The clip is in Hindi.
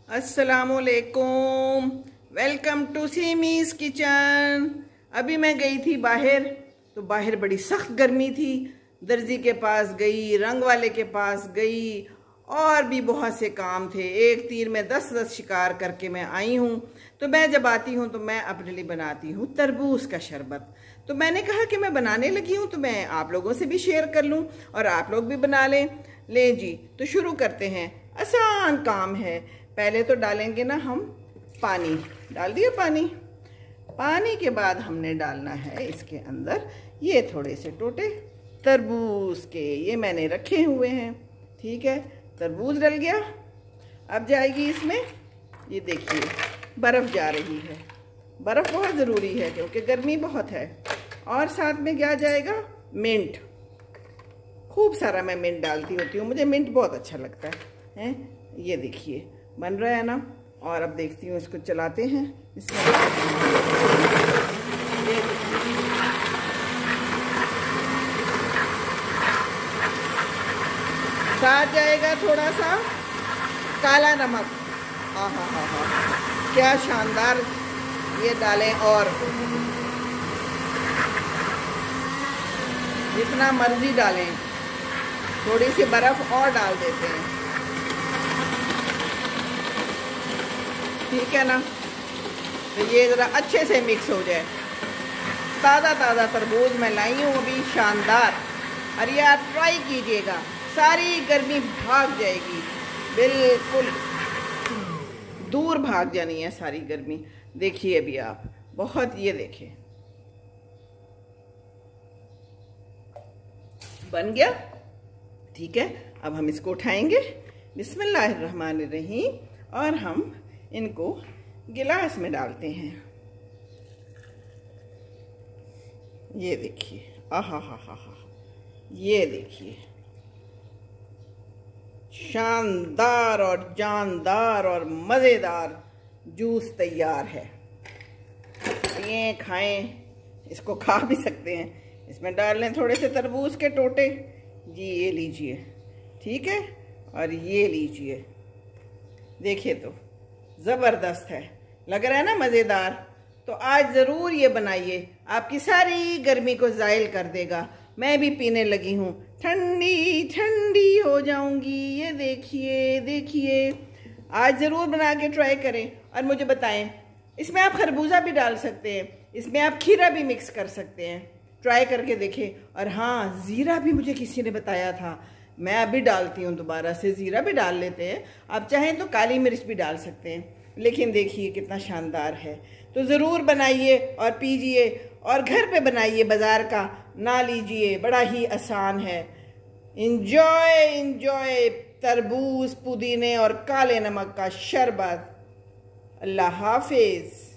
अस्सलामुअलैकुम, वेलकम टू सीमीज़ किचन। अभी मैं गई थी बाहर, तो बाहर बड़ी सख्त गर्मी थी। दर्जी के पास गई, रंग वाले के पास गई, और भी बहुत से काम थे। एक तीर में 10 शिकार करके मैं आई हूँ। तो मैं जब आती हूँ तो मैं अपने लिए बनाती हूँ तरबूज का शरबत। तो मैंने कहा कि मैं बनाने लगी हूँ तो मैं आप लोगों से भी शेयर कर लूँ और आप लोग भी बना लें। लें जी, तो शुरू करते हैं। आसान काम है। पहले तो डालेंगे ना हम पानी। डाल दिया पानी। पानी के बाद हमने डालना है इसके अंदर ये थोड़े से टोटे तरबूज के, ये मैंने रखे हुए हैं। ठीक है, तरबूज डल गया। अब जाएगी इसमें, ये देखिए बर्फ़ जा रही है। बर्फ़ बहुत ज़रूरी है क्योंकि गर्मी बहुत है। और साथ में क्या जाएगा, मिंट। खूब सारा मैं मिंट डालती होती हूँ, मुझे मिंट बहुत अच्छा लगता है। ये देखिए बन रहा है ना। और अब देखती हूँ, इसको चलाते हैं। इसमें साथ जाएगा थोड़ा सा काला नमक। हाँ, क्या शानदार, ये डालें। और जितना मर्जी डालें, थोड़ी सी बर्फ और डाल देते हैं। ठीक है ना। तो ये ज़रा अच्छे से मिक्स हो जाए। ताज़ा ताज़ा तरबूज मैं लाई हूँ अभी, शानदार। और ये आप ट्राई कीजिएगा, सारी गर्मी भाग जाएगी, बिल्कुल दूर भाग जानी है सारी गर्मी। देखिए अभी आप बहुत, ये देखिए बन गया। ठीक है, अब हम इसको उठाएंगे बिस्मिल्लाहिर्रहमानिर्रहीम, और हम इनको गिलास में डालते हैं। ये देखिए, आहा, ये देखिए शानदार और जानदार और मज़ेदार जूस तैयार है। पिए, खाएं, इसको खा भी सकते हैं। इसमें डाल लें थोड़े से तरबूज के टोटे जी, ये लीजिए। ठीक है, और ये लीजिए। देखिए तो ज़बरदस्त है, लग रहा है ना मज़ेदार। तो आज ज़रूर ये बनाइए, आपकी सारी गर्मी को ज़ाइल कर देगा। मैं भी पीने लगी हूँ, ठंडी ठंडी हो जाऊंगी। ये देखिए, आज ज़रूर बना के ट्राई करें और मुझे बताएं। इसमें आप खरबूजा भी डाल सकते हैं, इसमें आप खीरा भी मिक्स कर सकते हैं। ट्राई करके देखें। और हाँ, ज़ीरा भी मुझे किसी ने बताया था, मैं अभी डालती हूँ, दोबारा से ज़ीरा भी डाल लेते हैं। आप चाहें तो काली मिर्च भी डाल सकते हैं, लेकिन देखिए कितना शानदार है। तो ज़रूर बनाइए और पीजिए, और घर पे बनाइए, बाज़ार का ना लीजिए, बड़ा ही आसान है। इंजॉय तरबूज, पुदीने और काले नमक का शरबत। अल्लाह हाफिज़।